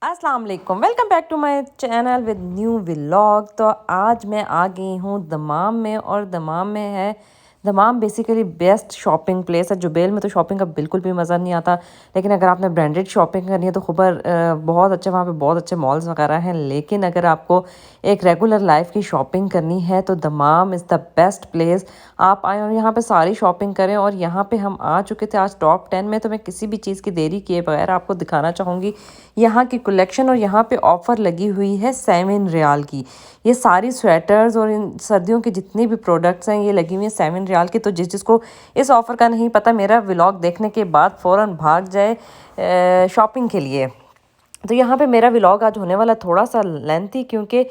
अस्सलाम वालेकुम, welcome back to my channel with new vlog. तो आज मैं आ गई हूँ दमाम में, और दमाम में है, दमाम बेसिकली बेस्ट शॉपिंग प्लेस है। जुबेल में तो शॉपिंग का बिल्कुल भी मज़ा नहीं आता, लेकिन अगर आपने ब्रांडेड शॉपिंग करनी है तो खबर बहुत अच्छे, वहाँ पे बहुत अच्छे मॉल्स वगैरह हैं। लेकिन अगर आपको एक रेगुलर लाइफ की शॉपिंग करनी है तो दमाम इज़ द बेस्ट प्लेस। आप आए और यहाँ पे सारी शॉपिंग करें। और यहाँ पे हम आ चुके थे आज टॉप 10 में, तो मैं किसी भी चीज़ की देरी किए बगैर आपको दिखाना चाहूँगी यहाँ की कलेक्शन। और यहाँ पे ऑफ़र लगी हुई है 7 रियाल की। ये सारी स्वेटर्स और इन सर्दियों के जितने भी प्रोडक्ट्स हैं ये लगी हुई हैं 7 रियाल की। तो जिसको इस ऑफ़र का नहीं पता, मेरा व्लॉग देखने के बाद फ़ौरन भाग जाए शॉपिंग के लिए। तो यहाँ पे मेरा व्लॉग आज होने वाला थोड़ा सा लेंथी, क्योंकि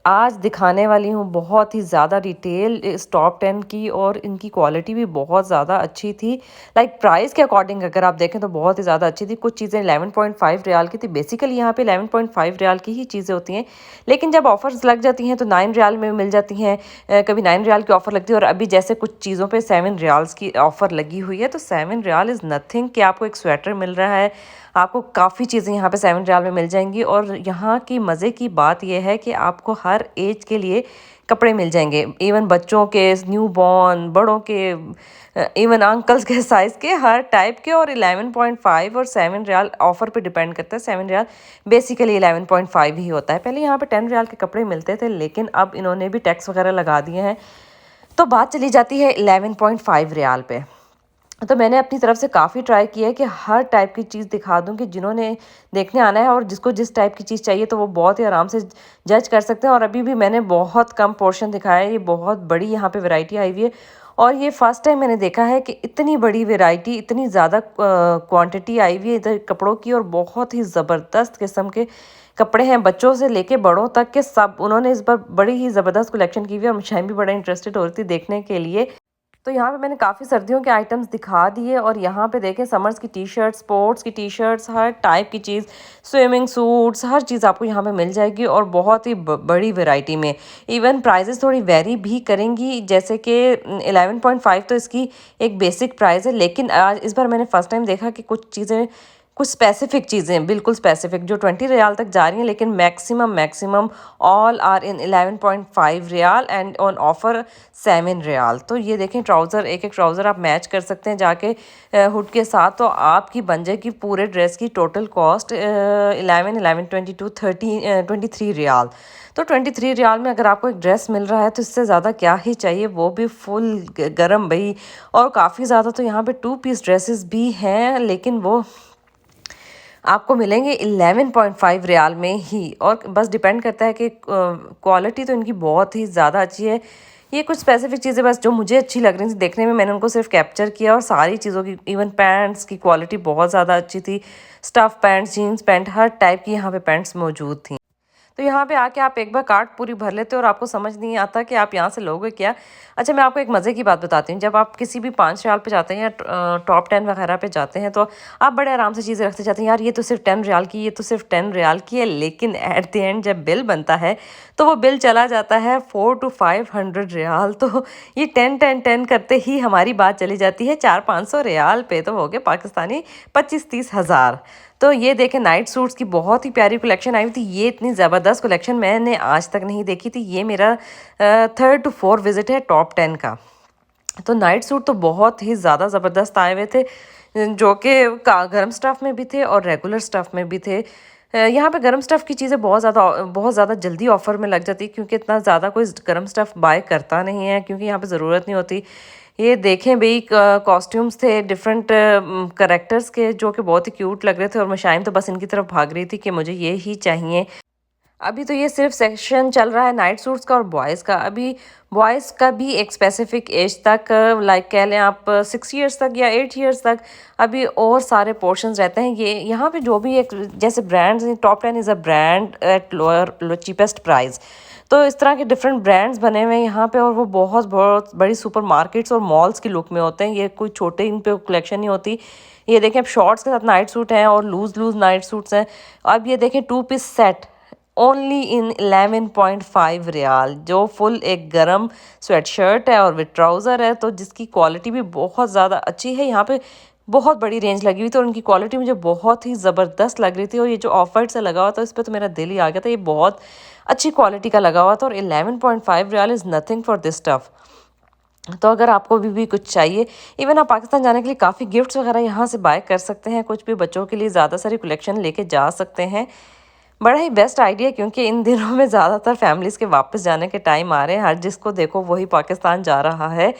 आज दिखाने वाली हूँ बहुत ही ज़्यादा डिटेल इस टॉप 10 की, और इनकी क्वालिटी भी बहुत ज़्यादा अच्छी थी। लाइक प्राइस के अकॉर्डिंग अगर आप देखें तो बहुत ही ज़्यादा अच्छी थी। कुछ चीज़ें 11.5 रियाल की थी। बेसिकली यहाँ पे 11.5 रियाल की ही चीज़ें होती हैं, लेकिन जब ऑफर्स लग जाती हैं तो 9 रियाल में मिल जाती हैं। कभी 9 रियाल की ऑफ़र लगती है, और अभी जैसे कुछ चीज़ों पे 7 रियाल्स की ऑफ़र लगी हुई है। तो 7 रियाल इज़ नथिंग कि आपको एक स्वेटर मिल रहा है, आपको काफ़ी चीज़ें यहाँ पे 7 रियाल में मिल जाएंगी। और यहाँ की मज़े की बात यह है कि आपको हर एज के लिए कपड़े मिल जाएंगे, इवन बच्चों के, न्यू बॉर्न, बड़ों के, इवन अंकल्स के साइज़ के, हर टाइप के। और 11.5 और 7 रियाल ऑफ़र पे डिपेंड करता है। 7 रियाल बेसिकली 11.5 ही होता है। पहले यहाँ पे 10 रियाल के कपड़े मिलते थे, लेकिन अब इन्होंने भी टैक्स वगैरह लगा दिए हैं, तो बात चली जाती है 11.5 रियाल पे। तो मैंने अपनी तरफ से काफ़ी ट्राई किया है कि हर टाइप की चीज़ दिखा दूँ कि जिन्होंने देखने आना है और जिसको जिस टाइप की चीज़ चाहिए तो वो बहुत ही आराम से जज कर सकते हैं। और अभी भी मैंने बहुत कम पोर्शन दिखाया है, ये बहुत बड़ी यहाँ पे वैरायटी आई हुई है। और ये फर्स्ट टाइम मैंने देखा है कि इतनी बड़ी वैरायटी, इतनी ज़्यादा क्वांटिटी आई हुई है इधर कपड़ों की, और बहुत ही ज़बरदस्त किस्म के कपड़े हैं, बच्चों से लेके बड़ों तक के सब। उन्होंने इस बार बड़ी ही ज़बरदस्त कलेक्शन की हुई है, और शायद भी बड़ा इंटरेस्टेड हो रही थी देखने के लिए। तो यहाँ पे मैंने काफ़ी सर्दियों के आइटम्स दिखा दिए, और यहाँ पे देखें समर्स की टी शर्ट, स्पोर्ट्स की टी शर्ट्स, हर टाइप की चीज़, स्विमिंग सूट्स, हर चीज़ आपको यहाँ पे मिल जाएगी, और बहुत ही बड़ी वैरायटी में। इवन प्राइजेस थोड़ी वेरी भी करेंगी, जैसे कि 11.5 तो इसकी एक बेसिक प्राइस है, लेकिन आज इस बार मैंने फ़र्स्ट टाइम देखा कि कुछ चीज़ें, कुछ स्पेसिफिक चीज़ें बिल्कुल स्पेसिफिक जो 20 रियाल तक जा रही हैं, लेकिन maximum all are in 11.5 riyal and on offer 7 riyal. तो ये देखें ट्राउज़र, एक एक ट्राउज़र आप मैच कर सकते हैं जाके हुड के साथ, तो आपकी बन जाएगी पूरे ड्रेस की टोटल कॉस्ट 11, 22, 23 रियाल। तो 23 रियाल में अगर आपको एक ड्रेस मिल रहा है तो इससे ज़्यादा क्या ही चाहिए, वो भी फुल गरम भाई। और काफ़ी ज़्यादा तो यहाँ पे 2 पीस ड्रेसेस भी हैं, लेकिन वो आपको मिलेंगे 11.5 रियाल में ही। और बस डिपेंड करता है कि क्वालिटी तो इनकी बहुत ही ज़्यादा अच्छी है। ये कुछ स्पेसिफिक चीज़ें बस जो मुझे अच्छी लग रही थी देखने में, मैंने उनको सिर्फ कैप्चर किया। और सारी चीज़ों की, इवन पैंट्स की क्वालिटी बहुत ज़्यादा अच्छी थी। स्टफ़ पैंट्स, जीन्स पैंट, हर टाइप की यहाँ पे पैंट्स मौजूद थी। तो यहाँ पे आके आप एक बार कार्ट पूरी भर लेते हो और आपको समझ नहीं आता कि आप यहाँ से लोगे क्या। अच्छा, मैं आपको एक मज़े की बात बताती हूँ। जब आप किसी भी 5 रियाल पे जाते हैं या टॉप 10 वगैरह पे जाते हैं, तो आप बड़े आराम से चीज़ें रखते जाते हैं, यार ये तो सिर्फ 10 रियाल की, ये तो सिर्फ 10 रियाल की है। लेकिन एट द एंड जब बिल बनता है तो वो बिल चला जाता है 400 to 500 रियाल। तो ये 10 करते ही हमारी बात चली जाती है 400-500 रियाल पे, तो हो गए पाकिस्तानी 25-30 हज़ार। तो ये देखें नाइट सूट्स की बहुत ही प्यारी कलेक्शन आई हुई थी। ये इतनी ज़बरदस्त कलेक्शन मैंने आज तक नहीं देखी थी। ये मेरा 3rd to 4th विज़िट है टॉप 10 का। तो नाइट सूट तो बहुत ही ज़्यादा ज़बरदस्त आए हुए थे, जो कि गर्म स्टफ़ में भी थे और रेगुलर स्टफ़ में भी थे। यहाँ पे गर्म स्टफ़ की चीज़ें बहुत ज़्यादा जल्दी ऑफ़र में लग जाती है, क्योंकि इतना ज़्यादा कोई गर्म स्टफ़ बाय करता नहीं है, क्योंकि यहाँ पे ज़रूरत नहीं होती। ये देखें भाई, कॉस्ट्यूम्स थे डिफरेंट करेक्टर्स के, जो कि बहुत ही क्यूट लग रहे थे, और मशाइम तो बस इनकी तरफ भाग रही थी कि मुझे ये ही चाहिए। अभी तो ये सिर्फ सेक्शन चल रहा है नाइट सूट्स का और बॉयज़ का। अभी बॉयज़ का भी एक स्पेसिफिक एज तक, लाइक कह लें आप 6 इयर्स तक या 8 इयर्स तक, अभी और सारे पोर्शंस रहते हैं। ये यहाँ पे जो भी एक जैसे brands, top 10 is a brand at lower cheapest price. तो इस तरह के डिफरेंट ब्रांड्स बने हुए हैं यहाँ पे, और वो बहुत बहुत बड़ी सुपर मार्केट्स और मॉल्स की लुक में होते हैं। ये कोई छोटे इन पे कलेक्शन नहीं होती। ये देखें, अब शॉर्ट्स के साथ नाइट सूट हैं और लूज नाइट सूट्स हैं। अब ये देखें 2 piece set only in 11.5 riyal, जो फुल एक गरम स्वेट शर्ट है और विद ट्राउज़र है, तो जिसकी क्वालिटी भी बहुत ज़्यादा अच्छी है। यहाँ पे बहुत बड़ी रेंज लगी हुई थी और उनकी क्वालिटी मुझे बहुत ही ज़बरदस्त लग रही थी। और ये जो ऑफर से लगा हुआ था इस पे तो मेरा दिल ही आ गया था। ये बहुत अच्छी क्वालिटी का लगा हुआ था और 11.5 riyal is nothing for this stuff. तो अगर आपको भी कुछ चाहिए, इवन आप पाकिस्तान जाने के लिए काफ़ी गिफ्ट्स वगैरह यहाँ से बाय कर सकते हैं, कुछ भी बच्चों के लिए ज़्यादा सारी कलेक्शन लेके जा सकते हैं। बड़ा ही बेस्ट आइडिया, क्योंकि इन दिनों में ज़्यादातर फैमिलीज़ के वापस जाने के टाइम आ रहे हैं, हर जिसको देखो वही पाकिस्तान जा रहा है।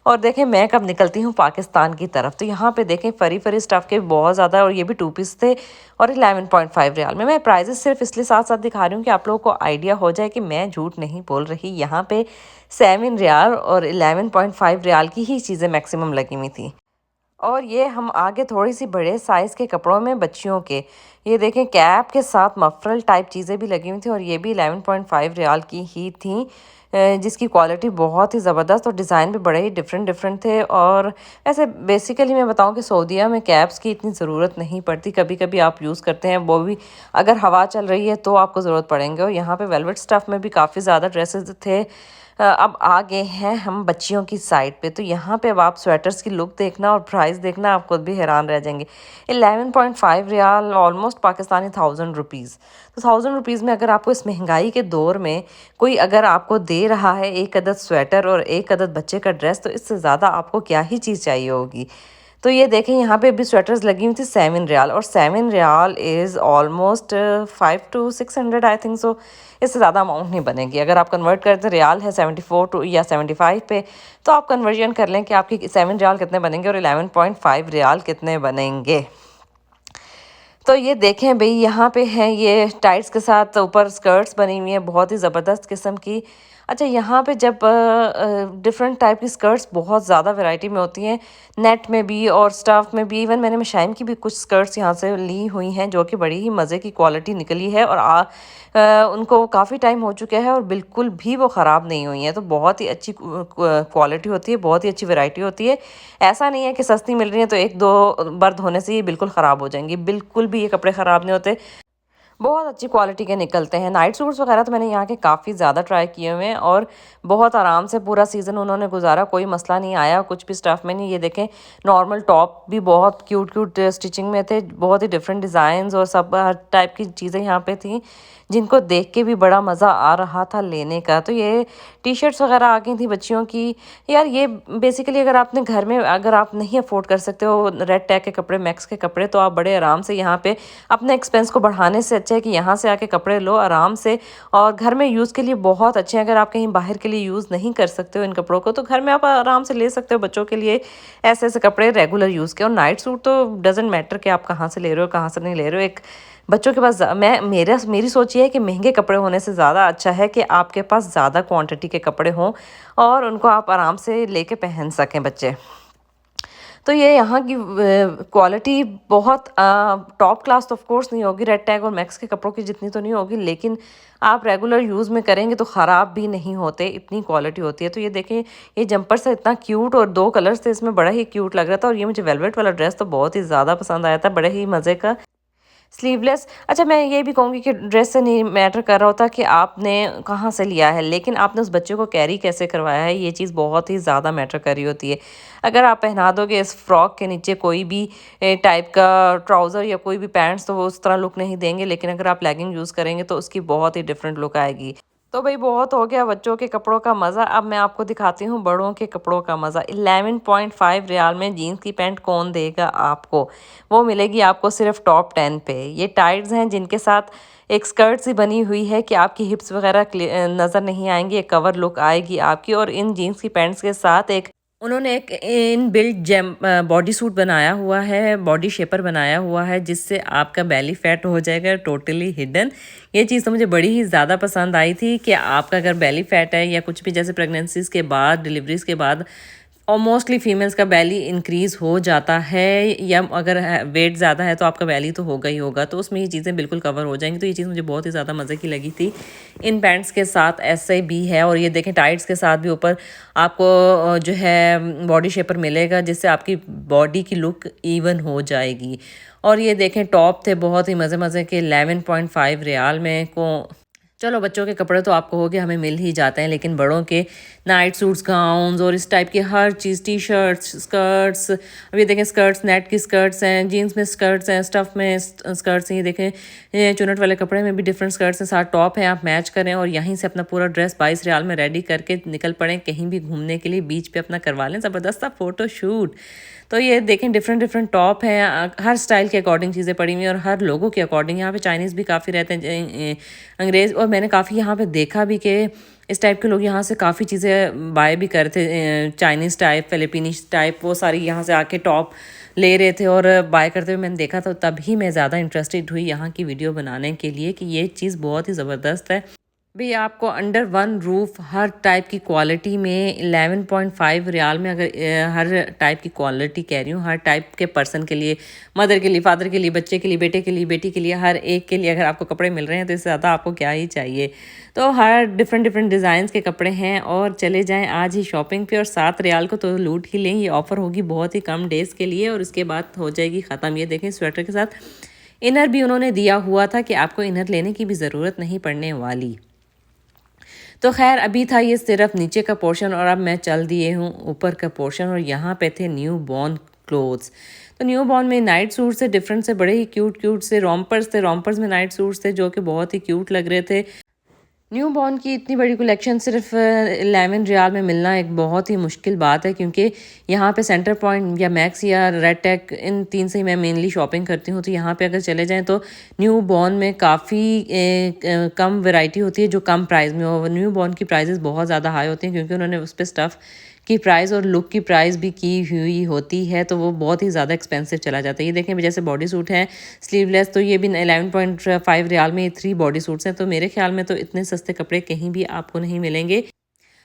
और देखें मैं कब निकलती हूँ पाकिस्तान की तरफ, तो यहाँ पे देखें फरी फरी स्टफ़ के बहुत ज़्यादा, और ये भी 2 पीस थे और 11.5 रियाल में। मैं प्राइजेस सिर्फ इसलिए साथ साथ दिखा रही हूँ कि आप लोगों को आइडिया हो जाए कि मैं झूठ नहीं बोल रही। यहाँ पे 7 रियाल और 11.5 रियाल की ही चीज़ें मैक्सिमम लगी हुई थी। और ये हम आगे थोड़ी सी बड़े साइज़ के कपड़ों में बच्चियों के, ये देखें कैप के साथ मफरल टाइप चीज़ें भी लगी हुई थी और ये भी 11.5 रियाल की ही थी, जिसकी क्वालिटी बहुत ही ज़बरदस्त और डिज़ाइन भी बड़े ही डिफरेंट डिफरेंट थे। और ऐसे बेसिकली मैं बताऊं कि सऊदीया में कैप्स की इतनी ज़रूरत नहीं पड़ती, कभी कभी आप यूज़ करते हैं, वो भी अगर हवा चल रही है तो आपको ज़रूरत पड़ेंगे। और यहाँ पे वेलवेट स्टफ़ में भी काफ़ी ज़्यादा ड्रेसेस थे। अब आ गए हैं हम बच्चियों की साइड पे, तो यहाँ पे अब आप स्वेटर्स की लुक देखना और प्राइस देखना, आप खुद भी हैरान रह जाएंगे। 11.5 रियाल ऑलमोस्ट पाकिस्तानी 1000 रुपीज़। तो 1000 रुपीज़ में अगर आपको इस महंगाई के दौर में कोई अगर आपको दे रहा है एक अदद स्वेटर और एक अदद बच्चे का ड्रेस, तो इससे ज़्यादा आपको क्या ही चीज़ चाहिए होगी। तो ये देखें यहाँ पे भी स्वेटर्स लगी हुई थी 7 रियाल, और 7 riyal is almost 5 to 600 I think so. इससे ज़्यादा अमाउंट नहीं बनेगी। अगर आप कन्वर्ट करते हैं, रियाल है 74 टू या 75 पे, तो आप कन्वर्जन कर लें कि आपकी 7 रियाल कितने बनेंगे और 11.5 रियाल कितने बनेंगे। तो ये देखें भाई, यहाँ पे है ये टाइट्स के साथ ऊपर स्कर्ट्स बनी हुई हैं बहुत ही ज़बरदस्त किस्म की। अच्छा, यहाँ पे जब डिफरेंट टाइप की स्कर्ट्स बहुत ज़्यादा वैरायटी में होती हैं, नेट में भी और स्टफ में भी। इवन मैंने मशाइम की भी कुछ स्कर्ट्स यहाँ से ली हुई हैं जो कि बड़ी ही मज़े की क्वालिटी निकली है, और उनको काफ़ी टाइम हो चुका है और बिल्कुल भी वो ख़राब नहीं हुई हैं। तो बहुत ही अच्छी क्वालिटी होती है, बहुत ही अच्छी वैरायटी होती है। ऐसा नहीं है कि सस्ती मिल रही है तो एक दो बार धोने से ये बिल्कुल ख़राब हो जाएंगी, बिल्कुल भी ये कपड़े ख़राब नहीं होते, बहुत अच्छी क्वालिटी के निकलते हैं। नाइट सूट्स वगैरह तो मैंने यहाँ के काफ़ी ज़्यादा ट्राई किए हुए हैं और बहुत आराम से पूरा सीज़न उन्होंने गुजारा, कोई मसला नहीं आया कुछ भी स्टफ़ में नहीं। ये देखें, नॉर्मल टॉप भी बहुत क्यूट क्यूट स्टिचिंग में थे, बहुत ही डिफरेंट डिज़ाइंस और सब हर टाइप की चीज़ें यहाँ पे थी, जिनको देख के भी बड़ा मज़ा आ रहा था लेने का। तो ये टी शर्ट्स वगैरह आ गई थी बच्चियों की। यार ये बेसिकली अगर आपने घर में, अगर आप नहीं अफोर्ड कर सकते हो रेड टैग के कपड़े, मैक्स के कपड़े, तो आप बड़े आराम से यहाँ पे अपने एक्सपेंस को बढ़ाने से अच्छा है कि यहाँ से आके कपड़े लो आराम से, और घर में यूज़ के लिए बहुत अच्छे हैं। अगर आप कहीं बाहर के लिए यूज़ नहीं कर सकते हो इन कपड़ों को, तो घर में आप आराम से ले सकते हो बच्चों के लिए ऐसे ऐसे कपड़े रेगुलर यूज़ के। और नाइट सूट तो डजेंट मैटर कि आप कहाँ से ले रहे हो कहाँ से नहीं ले रहे हो, एक बच्चों के पास मेरी सोच ये है कि महंगे कपड़े होने से ज़्यादा अच्छा है कि आपके पास ज़्यादा क्वांटिटी के कपड़े हों और उनको आप आराम से लेके पहन सकें बच्चे। तो ये यहाँ की क्वालिटी बहुत टॉप क्लास तो ऑफ कोर्स नहीं होगी, रेड टैग और मैक्स के कपड़ों की जितनी तो नहीं होगी, लेकिन आप रेगुलर यूज़ में करेंगे तो ख़राब भी नहीं होते, इतनी क्वालिटी होती है। तो ये देखें, ये जंपर से इतना क्यूट, और 2 कलर्स थे इसमें, बड़ा ही क्यूट लग रहा था। और ये मुझे वेलवेट वाला ड्रेस तो बहुत ही ज़्यादा पसंद आया था, बड़े ही मज़े का स्लीवलेस। अच्छा, मैं ये भी कहूँगी कि ड्रेस से नहीं मैटर कर रहा होता कि आपने कहाँ से लिया है, लेकिन आपने उस बच्चे को कैरी कैसे करवाया है, ये चीज़ बहुत ही ज़्यादा मैटर कर रही होती है। अगर आप पहना दोगे इस फ्रॉक के नीचे कोई भी टाइप का ट्राउज़र या कोई भी पैंट्स, तो वो उस तरह लुक नहीं देंगे, लेकिन अगर आप लेगिंग यूज़ करेंगे तो उसकी बहुत ही डिफरेंट लुक आएगी। तो भाई बहुत हो गया बच्चों के कपड़ों का मज़ा, अब मैं आपको दिखाती हूँ बड़ों के कपड़ों का मज़ा। 11.5 रियाल में जीन्स की पैंट कौन देगा आपको, वो मिलेगी आपको सिर्फ टॉप 10 पे। ये टाइट्स हैं जिनके साथ एक स्कर्ट सी बनी हुई है कि आपकी हिप्स वगैरह नज़र नहीं आएंगी, एक कवर लुक आएगी आपकी। और इन जीन्स की पैंट्स के साथ एक उन्होंने एक in built gem body suit बनाया हुआ है, बॉडी शेपर बनाया हुआ है, जिससे आपका बेली फैट हो जाएगा टोटली हिडन। ये चीज़ तो मुझे बड़ी ही ज़्यादा पसंद आई थी कि आपका अगर बेली फैट है या कुछ भी, जैसे प्रेगनेंसीज़ के बाद, डिलीवरीज़ के बाद और मोस्टली फीमेल्स का बेली इंक्रीज़ हो जाता है, या अगर वेट ज़्यादा है तो आपका बेली तो होगा ही होगा, तो उसमें ये चीज़ें बिल्कुल कवर हो जाएंगी। तो ये चीज़ मुझे बहुत ही ज़्यादा मज़े की लगी थी। इन पैंट्स के साथ ऐसे भी है, और ये देखें टाइट्स के साथ भी ऊपर आपको जो है बॉडी शेपर मिलेगा, जिससे आपकी बॉडी की लुक इवन हो जाएगी। और ये देखें टॉप थे बहुत ही मज़े मज़े के 11.5 रियाल में को चलो बच्चों के कपड़े तो आपको हो गए हमें मिल ही जाते हैं, लेकिन बड़ों के नाइट सूट्स, गाउन्स और इस टाइप की हर चीज़, टी शर्ट्स, स्कर्ट्स, अब ये देखें स्कर्ट्स, नेट की स्कर्ट्स हैं, जीन्स में स्कर्ट्स हैं, स्टफ़ में स्कर्ट्स हैं, ये देखें ये चुनट वाले कपड़े में भी डिफरेंट स्कर्ट्स हैं, साथ टॉप हैं, आप मैच करें और यहीं से अपना पूरा ड्रेस 22 रियाल में रेडी करके निकल पड़ें कहीं भी घूमने के लिए, बीच पे अपना करवा लें ज़बरदस्त सा फ़ोटो शूट। तो ये देखें डिफरेंट डिफरेंट टॉप हैं, हर स्टाइल के अकॉर्डिंग चीज़ें पड़ी हुई हैं और हर लोगों के अकॉर्डिंग। यहाँ पे चाइनीज़ भी काफ़ी रहते हैं, अंग्रेज़, और मैंने काफ़ी यहाँ पे देखा भी कि इस टाइप के लोग यहाँ से काफ़ी चीज़ें बाय भी कर थे, चाइनीज़ टाइप, फिलिपीनीज टाइप, वो सारी यहाँ से आके टॉप ले रहे थे और बाय करते हुए मैंने देखा। तो तभी मैं ज़्यादा इंटरेस्टेड हुई यहाँ की वीडियो बनाने के लिए कि ये चीज़ बहुत ही ज़बरदस्त है। भई आपको अंडर वन रूफ हर टाइप की क्वालिटी में 11.5 रियाल में, अगर हर टाइप की क्वालिटी कह रही हूँ, हर टाइप के पर्सन के लिए, मदर के लिए, फादर के लिए, बच्चे के लिए, बेटे के लिए, बेटी के लिए, हर एक के लिए अगर आपको कपड़े मिल रहे हैं तो इससे ज़्यादा आपको क्या ही चाहिए। तो हर डिफरेंट डिफरेंट डिज़ाइंस के कपड़े हैं और चले जाएँ आज ही शॉपिंग पे और 7 रियाल को तो लूट ही लें। ये ऑफ़र होगी बहुत ही कम डेज़ के लिए और उसके बाद हो जाएगी ख़त्म। ये देखें स्वेटर के साथ इनर भी उन्होंने दिया हुआ था कि आपको इनर लेने की भी ज़रूरत नहीं पड़ने वाली। तो खैर अभी था ये सिर्फ नीचे का पोर्शन और अब मैं चल दिए हूँ ऊपर का पोर्शन और यहाँ पे थे न्यू बॉर्न क्लोथ्स। तो न्यू बॉर्न में नाइट सूट से डिफरेंट से बड़े ही क्यूट क्यूट से रॉम्पर्स थे, रॉम्पर्स में नाइट सूट्स थे जो कि बहुत ही क्यूट लग रहे थे। न्यू बॉर्न की इतनी बड़ी कलेक्शन सिर्फ 11 रियाल में मिलना एक बहुत ही मुश्किल बात है, क्योंकि यहाँ पे सेंटर पॉइंट या मैक्स या रेड टेक, इन तीन से ही मैं मेनली शॉपिंग करती हूँ। तो यहाँ पे अगर चले जाएं तो न्यू बॉर्न में काफ़ी कम वैरायटी होती है जो कम प्राइस में हो। न्यू बॉर्न की प्राइजेस बहुत ज़्यादा हाई होती हैं क्योंकि उन्होंने उस पर स्टफ़ की प्राइस और लुक की प्राइस भी की हुई होती है, तो वो बहुत ही ज़्यादा एक्सपेंसिव चला जाता है। ये देखें जैसे बॉडी सूट है स्लीवलेस, तो ये भी 11.5 रियाल में 3 बॉडी सूट्स हैं। तो मेरे ख्याल में तो इतने सस्ते कपड़े कहीं भी आपको नहीं मिलेंगे।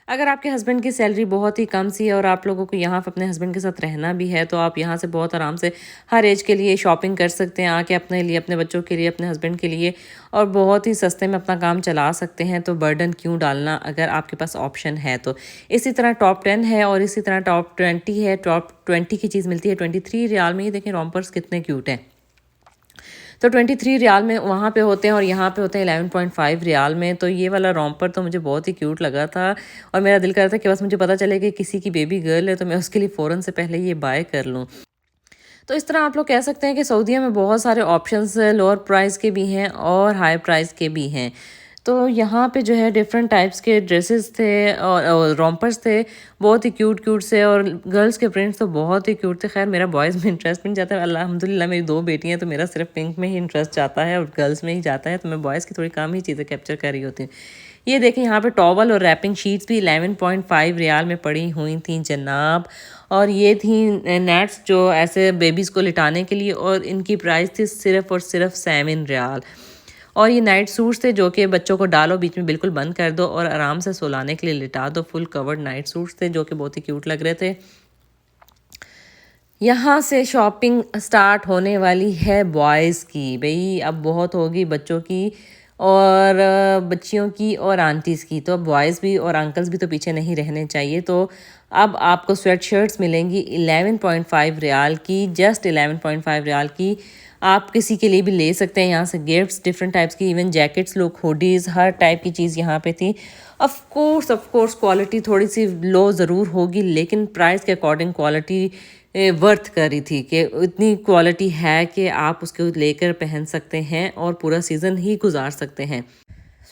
अगर आपके हस्बैंड की सैलरी बहुत ही कम सी है और आप लोगों को यहाँ पे अपने हस्बैंड के साथ रहना भी है, तो आप यहाँ से बहुत आराम से हर एज के लिए शॉपिंग कर सकते हैं आके, अपने लिए, अपने बच्चों के लिए, अपने हस्बैंड के लिए, और बहुत ही सस्ते में अपना काम चला सकते हैं। तो बर्डन क्यों डालना अगर आपके पास ऑप्शन है तो। इसी तरह टॉप 10 है और इसी तरह टॉप 20 है। टॉप 20 की चीज़ मिलती है 23 रियाल में। ये देखें रॉम्पर्स कितने क्यूट हैं। तो 23 रियाल में वहाँ पे होते हैं और यहाँ पे होते हैं 11.5 रियाल में। तो ये वाला रॉम्पर तो मुझे बहुत ही क्यूट लगा था और मेरा दिल कर रहा था कि बस मुझे पता चले कि किसी की बेबी गर्ल है तो मैं उसके लिए फ़ौरन से पहले ये बाय कर लूँ। तो इस तरह आप लोग कह सकते हैं कि सऊदीया में बहुत सारे ऑप्शंस लोअर प्राइस के भी हैं और हाई प्राइस के भी हैं। तो यहाँ पे जो है डिफरेंट टाइप्स के ड्रेसेस थे और रॉम्पर्स थे, बहुत ही क्यूट क्यूट से, और गर्ल्स के प्रिंट्स तो बहुत ही क्यूट थे। खैर मेरा बॉयज़ में इंटरेस्ट नहीं जाता है, अल्हम्दुलिल्लाह मेरी 2 बेटी हैं तो मेरा सिर्फ पिंक में ही इंटरेस्ट जाता है और गर्ल्स में ही जाता है, तो मैं बॉयज़ की थोड़ी कम ही चीज़ें कैप्चर कर रही होती हूँ। ये देखें यहाँ पे टॉवल और रैपिंग शीट्स भी 11.5 रियाल में पड़ी हुई थी जनाब। और ये थी नेट्स जो ऐसे बेबीज़ को लिटाने के लिए, और इनकी प्राइस थी सिर्फ और सिर्फ 7 रियाल। और ये नाइट सूट्स थे जो कि बच्चों को डालो बीच में बिल्कुल बंद कर दो और आराम से सुलाने के लिए लिटा दो। फुल कवर्ड नाइट सूट्स थे जो कि बहुत ही क्यूट लग रहे थे। यहाँ से शॉपिंग स्टार्ट होने वाली है बॉयज़ की। भई अब बहुत होगी बच्चों की और बच्चियों की और आंटीज़ की, तो अब बॉयज़ भी और अंकल्स भी तो पीछे नहीं रहने चाहिए। तो अब आपको स्वेट शर्ट्स मिलेंगी 11.5 रियाल की, जस्ट 11.5 रियाल की। आप किसी के लिए भी ले सकते हैं यहाँ से गिफ्ट्स, डिफरेंट टाइप्स की, इवन जैकेट्स, लुक, हुडीज़, हर टाइप की चीज़ यहाँ पे थी। ऑफ कोर्स क्वालिटी थोड़ी सी लो ज़रूर होगी, लेकिन प्राइस के अकॉर्डिंग क्वालिटी वर्थ कर रही थी कि इतनी क्वालिटी है कि आप उसको लेकर पहन सकते हैं और पूरा सीज़न ही गुजार सकते हैं।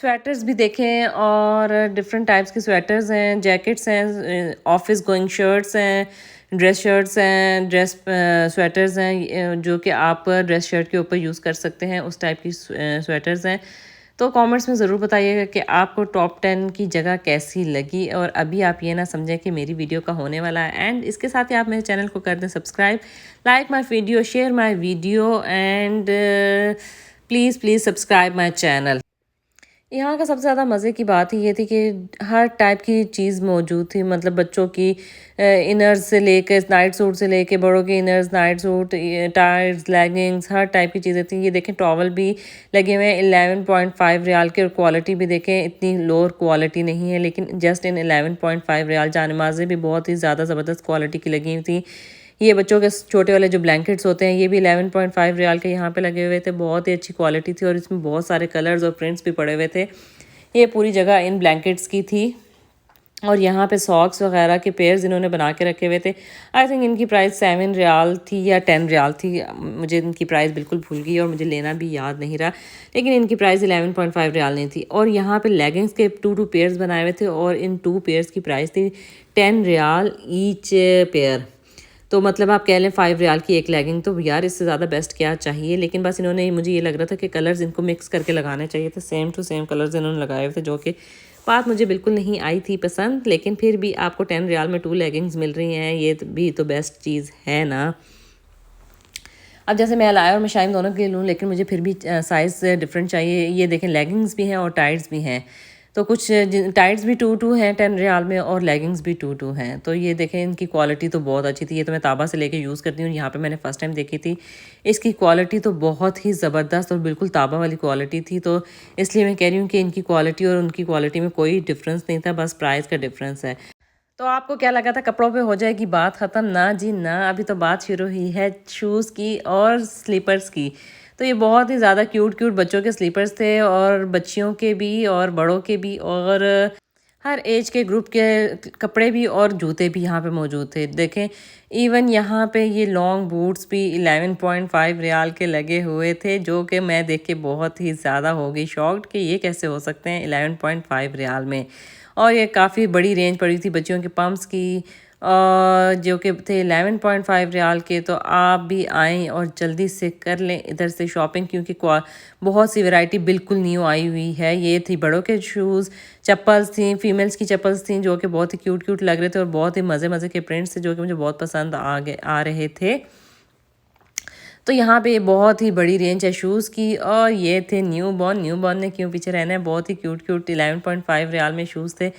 स्वेटर्स भी देखें और डिफरेंट टाइप्स के स्वेटर्स हैं, जैकेट्स हैं, ऑफिस गोइंग शर्ट्स हैं, ड्रेस शर्ट्स हैं, ड्रेस स्वेटर्स हैं जो कि आप ड्रेस शर्ट के ऊपर यूज़ कर सकते हैं, उस टाइप की स्वेटर्स हैं। तो कमेंट्स में ज़रूर बताइएगा कि आपको टॉप 10 की जगह कैसी लगी, और अभी आप ये ना समझें कि मेरी वीडियो का होने वाला है एंड। इसके साथ ही आप मेरे चैनल को कर दें subscribe, like my video, share my video and please subscribe my channel. यहाँ का सबसे ज़्यादा मज़े की बात ही ये थी कि हर टाइप की चीज़ मौजूद थी, मतलब बच्चों की इनर्स से लेके नाइट सूट से लेके बड़ों के inners, night suit, tyres, leggings, हर टाइप की चीज़ें थी। ये देखें टॉवल भी लगे हुए हैं 11.5 रियाल के, और क्वालिटी भी देखें इतनी लोअर क्वालिटी नहीं है, लेकिन जस्ट इन 11.5 रियाल। जानमाज़ें भी बहुत ही ज़्यादा ज़बरदस्त क्वालिटी की लगी हुई थी। ये बच्चों के छोटे वाले जो ब्लैंकेट्स होते हैं ये भी 11.5 रियाल के यहाँ पे लगे हुए थे, बहुत ही अच्छी क्वालिटी थी और इसमें बहुत सारे कलर्स और प्रिंट्स भी पड़े हुए थे। ये पूरी जगह इन ब्लैंकेट्स की थी। और यहाँ पे सॉक्स वगैरह के पेयर्स इन्होंने बना के रखे हुए थे। आई थिंक इनकी प्राइस 7 रियाल थी या 10 रियाल थी, मुझे इनकी प्राइस बिल्कुल भूल गई और मुझे लेना भी याद नहीं रहा, लेकिन इनकी प्राइस 11.5 रियाल नहीं थी। और यहाँ पे लेगिंग्स के 2 पेयर्स बनाए हुए थे और इन 2 पेयर्स की प्राइस थी 10 रियाल ईच पेयर। तो मतलब आप कह लें 5 रियाल की एक लेगिंग। तो यार इससे ज़्यादा बेस्ट क्या चाहिए। लेकिन बस इन्होंने, मुझे ये लग रहा था कि कलर्स इनको मिक्स करके लगाने चाहिए थे, सेम टू सेम कलर्स इन्होंने लगाए हुए थे, जो कि बात मुझे बिल्कुल नहीं आई थी पसंद। लेकिन फिर भी आपको 10 रियाल में 2 लेगिंग्स मिल रही हैं, ये भी तो बेस्ट चीज़ है ना। अब जैसे मैं अलाया और मशाइम दोनों के लूँ, लेकिन मुझे फिर भी साइज़ डिफरेंट चाहिए। ये देखें लेगिंग्स भी हैं और टाइट्स भी हैं। तो कुछ टाइट्स भी 2 हैं 10 रियाल में और लेगिंग्स भी 2 हैं। तो ये देखें इनकी क्वालिटी तो बहुत अच्छी थी। ये तो मैं ताबा से लेके यूज़ करती हूँ, यहाँ पे मैंने फ़र्स्ट टाइम देखी थी। इसकी क्वालिटी तो बहुत ही ज़बरदस्त और बिल्कुल ताबा वाली क्वालिटी थी। तो इसलिए मैं कह रही हूँ कि इनकी क्वालिटी और उनकी क्वालिटी में कोई डिफरेंस नहीं था, बस प्राइस का डिफरेंस है। तो आपको क्या लगा था कपड़ों पे हो जाएगी बात ख़त्म? ना जी ना, अभी तो बात शुरू हुई है शूज़ की और स्लीपर्स की। तो ये बहुत ही ज़्यादा क्यूट क्यूट बच्चों के स्लीपर्स थे और बच्चियों के भी और बड़ों के भी और हर एज के ग्रुप के कपड़े भी और जूते भी यहाँ पे मौजूद थे। देखें इवन यहाँ पे ये लॉन्ग बूट्स भी 11.5 रियाल के लगे हुए थे, जो कि मैं देख के बहुत ही ज़्यादा हो गई शॉक्ड कि ये कैसे हो सकते हैं 11.5 रियाल में। और ये काफ़ी बड़ी रेंज पड़ी थी बच्चियों के पम्प्स की, जो कि थे 11.5 रियाल के। तो आप भी आएँ और जल्दी से कर लें इधर से शॉपिंग, क्योंकि बहुत सी वैरायटी बिल्कुल न्यू आई हुई है। ये थी बड़ों के शूज़, चप्पल्स थी, फीमेल्स की चप्पल्स थी, जो कि बहुत ही क्यूट क्यूट लग रहे थे और बहुत ही मज़े मज़े के प्रिंट्स थे, जो कि मुझे बहुत पसंद आ रहे थे। तो यहाँ पे बहुत ही बड़ी रेंज है शूज़ की। और ये थे न्यू बॉर्न ने क्यों पीछे रहना है, बहुत ही क्यूट क्यूट 11.5 रियाल में शूज़ थे,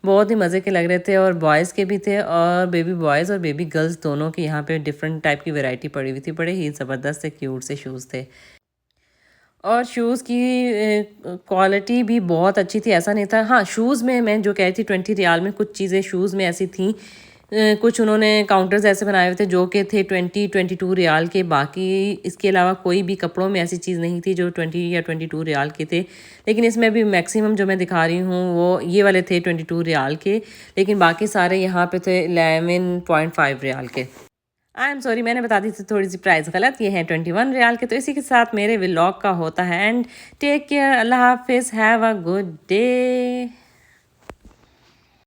बहुत ही मज़े के लग रहे थे। और बॉयज़ के भी थे और बेबी बॉयज़ और बेबी गर्ल्स दोनों के यहाँ पे डिफरेंट टाइप की वैरायटी पड़ी हुई थी, बड़े ही ज़बरदस्त से क्यूट से शूज़ थे। और शूज़ की क्वालिटी भी बहुत अच्छी थी, ऐसा नहीं था। हाँ, शूज़ में मैं जो कह रही थी 20 रियाल में कुछ चीज़ें शूज़ में ऐसी थीं, कुछ उन्होंने काउंटर्स ऐसे बनाए हुए थे जो कि थे 22 रियाल के। बाकी इसके अलावा कोई भी कपड़ों में ऐसी चीज़ नहीं थी जो 20 या 22 रियाल के थे। लेकिन इसमें भी मैक्सिमम जो मैं दिखा रही हूँ वो ये वाले थे 22 रियाल के, लेकिन बाकी सारे यहाँ पे थे 11.5 रियाल के। आई एम सॉरी, मैंने बता दी थी थोड़ी सी प्राइस गलत, ये है 21 रियाल के। तो इसी के साथ मेरे व्लॉग का होता है एंड टेक केयर, अल्लाह हाफिज़, हैव अ गुड डे।